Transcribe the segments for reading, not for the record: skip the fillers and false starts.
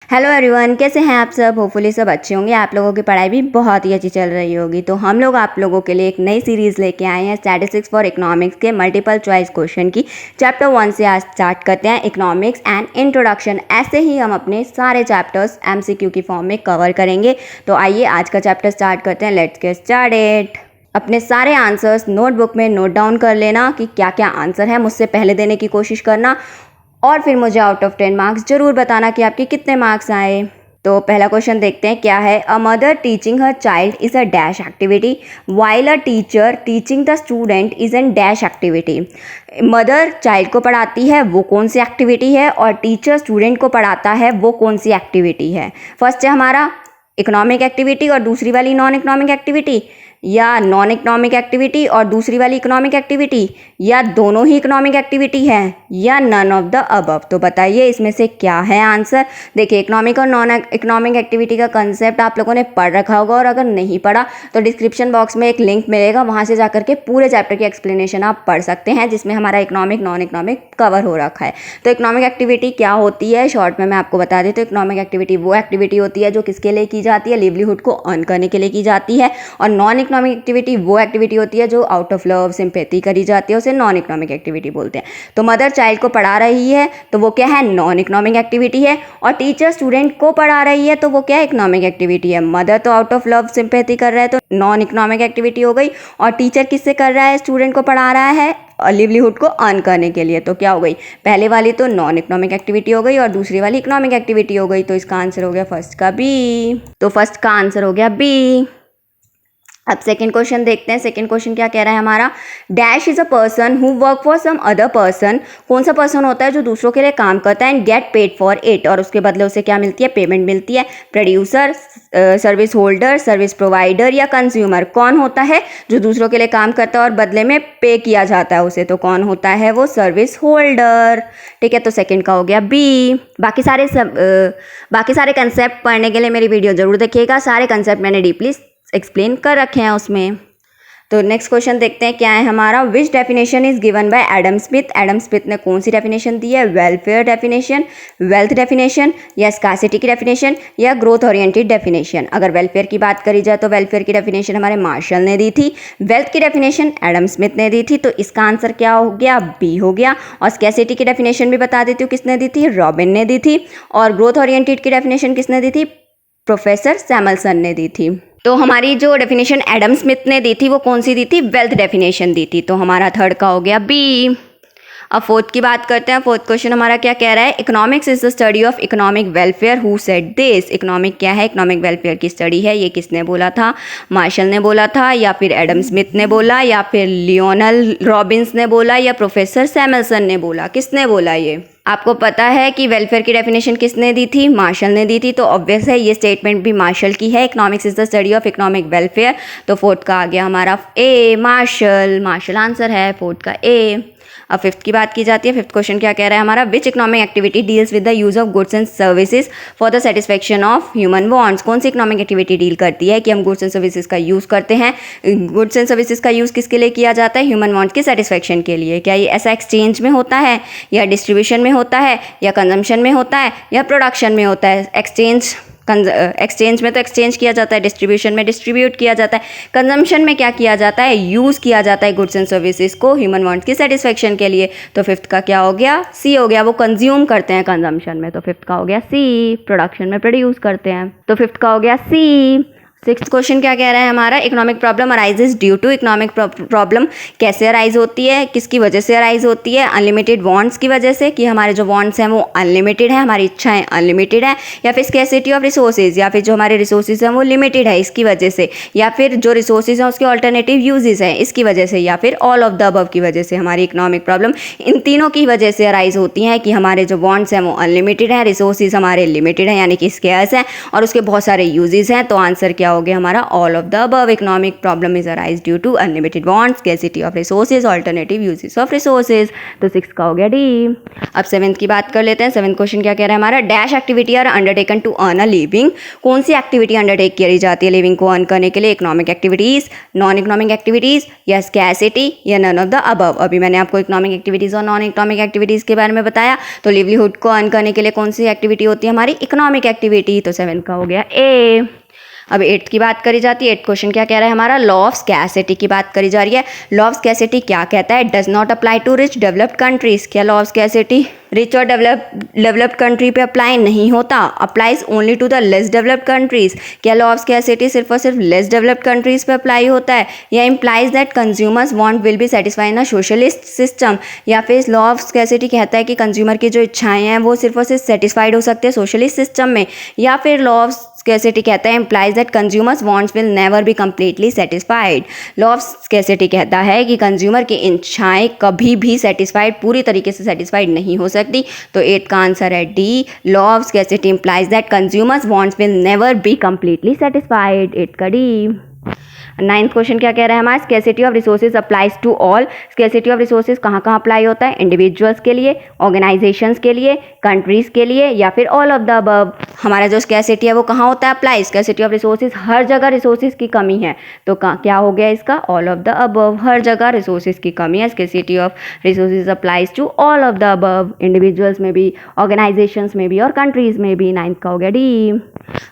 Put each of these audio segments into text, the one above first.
Hello everyone, कैसे हैं आप सब। होपफुली सब अच्छे होंगे। आप लोगों की पढ़ाई भी बहुत ही अच्छी चल रही होगी। तो हम लोग आप लोगों के लिए एक नई सीरीज़ लेके आए हैं स्टैटिस्टिक्स फॉर इकोनॉमिक्स के मल्टीपल चॉइस क्वेश्चन की। चैप्टर 1 से आज स्टार्ट करते हैं, इकोनॉमिक्स एंड इंट्रोडक्शन। ऐसे ही हम अपने सारे चैप्टर्स एमसीक्यू की फॉर्म में कवर करेंगे। तो आइए आज का चैप्टर स्टार्ट करते हैं। Let's get started. अपने सारे आंसर्स नोटबुक में नोट डाउन कर लेना कि क्या क्या आंसर है, मुझसे पहले देने की कोशिश करना और फिर मुझे आउट ऑफ 10 मार्क्स ज़रूर बताना कि आपके कितने मार्क्स आए। तो पहला क्वेश्चन देखते हैं क्या है। A mother teaching her child is a dash activity while a teacher teaching the student is an dash activity. Mother child को पढ़ाती है, वो कौन सी एक्टिविटी है, और टीचर स्टूडेंट को पढ़ाता है, वो कौन सी एक्टिविटी है। फर्स्ट है हमारा इकोनॉमिक एक्टिविटी और दूसरी वाली नॉन इकोनॉमिक एक्टिविटी, या नॉन इकोनॉमिक एक्टिविटी और दूसरी वाली इकोनॉमिक एक्टिविटी, या दोनों ही इकोनॉमिक एक्टिविटी है, या नन ऑफ द अबव। तो बताइए इसमें से क्या है आंसर। देखिए, इकोनॉमिक और नॉन इकोनॉमिक एक्टिविटी का कंसेप्ट आप लोगों ने पढ़ रखा होगा, और अगर नहीं पढ़ा तो डिस्क्रिप्शन बॉक्स में एक लिंक मिलेगा, वहाँ से जाकर के पूरे चैप्टर की एक्सप्लेनेशन आप पढ़ सकते हैं, जिसमें हमारा इकोनॉमिक नॉन इकोनॉमिक कवर हो रखा है। तो इकोनॉमिक एक्टिविटी क्या होती है, शॉर्ट में मैं आपको बता देती हूँ। इकोनॉमिक एक्टिविटी वो एक्टिविटी होती है जो किसके लिए की जाती है, लिवलीहुड को अर्न करने के लिए की जाती है। और नॉन इकोनॉमिक एक्टिविटी वो एक्टिविटी होती है जो आउट ऑफ लव सिंपैथी करी जाती है, उसे नॉन इकोनॉमिक एक्टिविटी बोलते हैं। तो मदर चाइल्ड को पढ़ा रही है तो वो क्या है, नॉन इकोनॉमिक एक्टिविटी है। और टीचर स्टूडेंट को पढ़ा रही है तो वो क्या है, इकोनॉमिक एक्टिविटी है। मदर तो आउट ऑफ लव सिंपैथी कर रहा है तो नॉन इकोनॉमिक एक्टिविटी हो गई, और टीचर किससे कर रहा है, स्टूडेंट को पढ़ा रहा है लिवलीहुड को अर्न करने के लिए। तो क्या हो गई, पहले वाली तो नॉन इकोनॉमिक एक्टिविटी हो गई और दूसरी वाली इकोनॉमिक एक्टिविटी हो गई। तो इसका आंसर हो गया फर्स्ट का बी। तो फर्स्ट का आंसर हो गया बी। अब सेकंड क्वेश्चन देखते हैं। सेकंड क्वेश्चन क्या कह रहा है हमारा, dash is a person who work for some other person. कौन सा पर्सन होता है जो दूसरों के लिए काम करता है, and get paid for it, और उसके बदले उसे क्या मिलती है, पेमेंट मिलती है। Producer, service holder, service provider, या कंज्यूमर। कौन होता है जो दूसरों के लिए काम करता है और बदले में पे किया जाता है उसे, तो कौन होता है, वो सर्विस होल्डर। ठीक है, तो सेकंड का हो गया बी। बाकी सारे कंसेप्ट पढ़ने के लिए मेरी वीडियो जरूर देखिएगा। सारे कंसेप्ट मैंने डीपली एक्सप्लेन कर रखे हैं उसमें। तो नेक्स्ट क्वेश्चन देखते हैं क्या है हमारा, which definition is given by Adam Smith. Adam Smith ने कौन सी डेफिनेशन दी है, वेलफेयर डेफिनेशन, वेल्थ डेफिनेशन, या स्कार्सिटी की डेफिनेशन, या ग्रोथ ओरिएंटेड डेफिनेशन। अगर वेलफेयर की बात करी जाए तो वेलफेयर की डेफिनेशन हमारे मार्शल ने दी थी, वेल्थ की डेफिनेशन एडम स्मिथ ने दी थी। तो इसका आंसर क्या हो गया, बी हो गया। और स्कार्सिटी की डेफिनेशन भी बता देती हूँ किसने दी थी, रॉबिन ने दी थी। और ग्रोथ ओरिएंटेड की डेफिनेशन किसने दी थी, प्रोफेसर सैमुअल्सन ने दी थी। तो हमारी जो डेफिनेशन एडम स्मिथ ने दी थी वो कौन सी दी थी, वेल्थ डेफिनेशन दी थी। तो हमारा थर्ड का हो गया बी। अब फोर्थ की बात करते हैं। फोर्थ क्वेश्चन हमारा क्या कह रहा है, economics is the study of economic welfare, who said this. Economic क्या है, इकोनॉमिक वेलफेयर की स्टडी है। ये किसने बोला था, मार्शल ने बोला था, या फिर एडम स्मिथ ने बोला, या फिर लियोनल रॉबिन्स ने बोला, या प्रोफेसर सैमुअल्सन ने बोला, किसने बोला। ये आपको पता है कि वेलफेयर की डेफिनेशन किसने दी थी, मार्शल ने दी थी। तो ऑब्वियस है ये स्टेटमेंट भी मार्शल की है, economics is the study of economic welfare. तो फोर्थ का आ गया हमारा ए, मार्शल आंसर है फोर्थ का ए। अब फिफ्थ की बात की जाती है। फिफ्थ क्वेश्चन क्या कह रहा है हमारा, which economic activity deals with the use of goods and services for the satisfaction of human wants. कौन सी इकोनॉमिक एक्टिविटी डील करती है कि हम गुड्स एंड सर्विसेज का यूज़ करते हैं। गुड्स एंड सर्विसेज का यूज़ किसके लिए किया जाता है, ह्यूमन वांट्स की सेटिस्फेक्शन के लिए। क्या ये ऐसा एक्सचेंज में होता है, या डिस्ट्रीब्यूशन में होता है, या कंजम्पशन में होता है, या प्रोडक्शन में होता है। एक्सचेंज में तो एक्सचेंज किया जाता है, डिस्ट्रीब्यूशन में डिस्ट्रीब्यूट किया जाता है, कंजम्पशन में क्या किया जाता है, यूज़ किया जाता है गुड्स एंड सर्विसेज को ह्यूमन वांट्स की सेटिस्फेक्शन के लिए। तो फिफ्थ का क्या हो गया, सी हो गया। वो कंज्यूम करते हैं कंजम्पशन में, तो फिफ्थ का हो गया सी। प्रोडक्शन में प्रोड्यूस करते हैं, तो फिफ्थ का हो गया सी। सिक्स्थ क्वेश्चन क्या कह रहा है हमारा, economic problem arises due to. Economic problem कैसे अराइज होती है, किसकी वजह से अराइज होती है, अनलिमिटेड वांट्स की वजह से, कि हमारे जो वांट्स हैं वो अनलिमिटेड है, हमारी इच्छाएं अनलिमिटेड है, या फिर स्कैर्सिटी ऑफ रिसोर्सेज, या फिर जो हमारे रिसोर्सेज हैं वो लिमिटेड है इसकी वजह से, या फिर जो रिसोर्सेज हैं उसके ऑल्टरनेटिव यूजेस हैं इसकी वजह से, या फिर ऑल ऑफ द अबव की वजह से। हमारी इकोनॉमिक प्रॉब्लम इन तीनों की वजह से अराइज होती हैं, कि हमारे जो वांट्स हैं वो अनलिमिटेड हैं, रिसोर्सेज हमारे लिमिटेड हैं यानी कि स्कैर्स हैं, और उसके बहुत सारे यूजेस हैं। तो आंसर क्या क्या हो गया हमारा all of the above. Economic problem is arise due to unlimited wants, scarcity of resources, alternative uses of resources. तो 6 का हो गया डी। अब 7th की बात कर लेते हैं। 7th क्वेश्चन क्या कह रहा है हमारा, dash activity are undertaken to earn a living. कौन सी एक्टिविटी अंडरटेक करी जाती है लिविंग को अर्न करने के लिए? Economic activities, non economic activities या स्कैर्सिटी या नन ऑफ द अबव। अभी मैंने आपको इकोनॉमिक एक्टिविटीज और नॉन इकोनॉमिक एक्टिविटीज के बारे में बताया। तो लिवलीहुड को अर्न करने के लिए कौन सी एक्टिविटी होती है हमारी? Economic activity. तो 7 का हो गया ए। अब 8th की बात करी जाती है। 8th क्वेश्चन क्या कह रहा है हमारा, लॉ ऑफ स्कैर्सिटी की बात करी जा रही है। लॉ ऑफ स्कैर्सिटी क्या कहता है? Does not apply to rich developed countries. क्या लॉ ऑफ स्कैर्सिटी रिच और डेवलप्ड कंट्री पे अप्लाई नहीं होता, applies only to the less developed countries. क्या लॉ ऑफ स्कैर्सिटी सिर्फ और सिर्फ लेस डेवलप्ड कंट्रीज पे अप्लाई होता है? या implies that consumers want will be satisfy in a socialist system. या फिर लॉ ऑफ स्कैर्सिटी कहता है कि कंज्यूमर की जो इच्छाएं हैं वो सिर्फ और सिर्फ सेटिस्फाइड हो सकते हैं सोशलिस्ट सिस्टम में। या फिर लॉ ऑफ स्कैर्सिटी कहता है implies that consumers wants will never be completely satisfied। Law of scarcity कहता है कि कंज्यूमर की इच्छाएं कभी भी सेटिस्फाइड, पूरी तरीके से सेटिस्फाइड नहीं हो सकती। तो 8 का आंसर है D. Law of scarcity implies that consumers wants will never be completely satisfied। 8 का डी। 9th क्वेश्चन क्या कह रहा है हमारा, scarcity of resources applies to all. Scarcity of resources कहाँ कहाँ अप्लाई होता है? इंडिविजुअल्स के लिए, ऑर्गेनाइजेशंस के लिए, कंट्रीज के लिए या फिर ऑल ऑफ द अबव। हमारा जो स्कैर्सिटी है वो कहाँ होता है अप्लाई? स्कैर्सिटी ऑफ रिसोर्सेज हर जगह रिसोर्सेज की कमी है। तो क्या हो गया इसका? All of the above. हर जगह रिसोर्सेज की कमी है। Scarcity of resources applies to all of the above, individuals में भी, ऑर्गेनाइजेशंस में भी और कंट्रीज में भी। 9th का हो गया डी।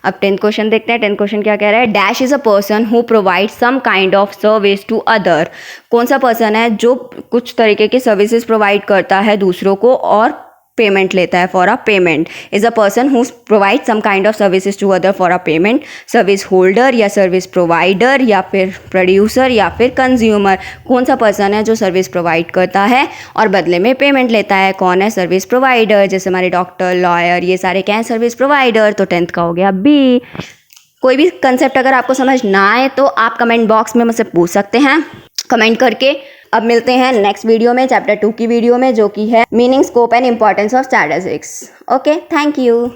अब 10th क्वेश्चन देखते हैं। 10th क्वेश्चन क्या कह रहा है, dash is a person who provide some kind of service to other. कौन सा पर्सन है जो कुछ तरीके के सर्विसेज प्रोवाइड करता है दूसरों को और पेमेंट लेता है for a payment? Is a person who provide some kind of services to other for a payment. Service holder या सर्विस प्रोवाइडर या फिर प्रोड्यूसर या फिर कंज्यूमर। कौन सा पर्सन है जो सर्विस प्रोवाइड करता है और बदले में पेमेंट लेता है? कौन है? Service provider. जैसे हमारे डॉक्टर, लॉयर, ये सारे क्या हैं? Service provider. तो 10th का हो गया बी। कोई भी कंसेप्ट अगर आपको समझ ना आए तो आप कमेंट बॉक्स में मुझसे पूछ सकते हैं कमेंट करके। अब मिलते हैं नेक्स्ट वीडियो में, चैप्टर 2 की वीडियो में, जो कि है meaning, scope and importance of statistics. Okay, thank you.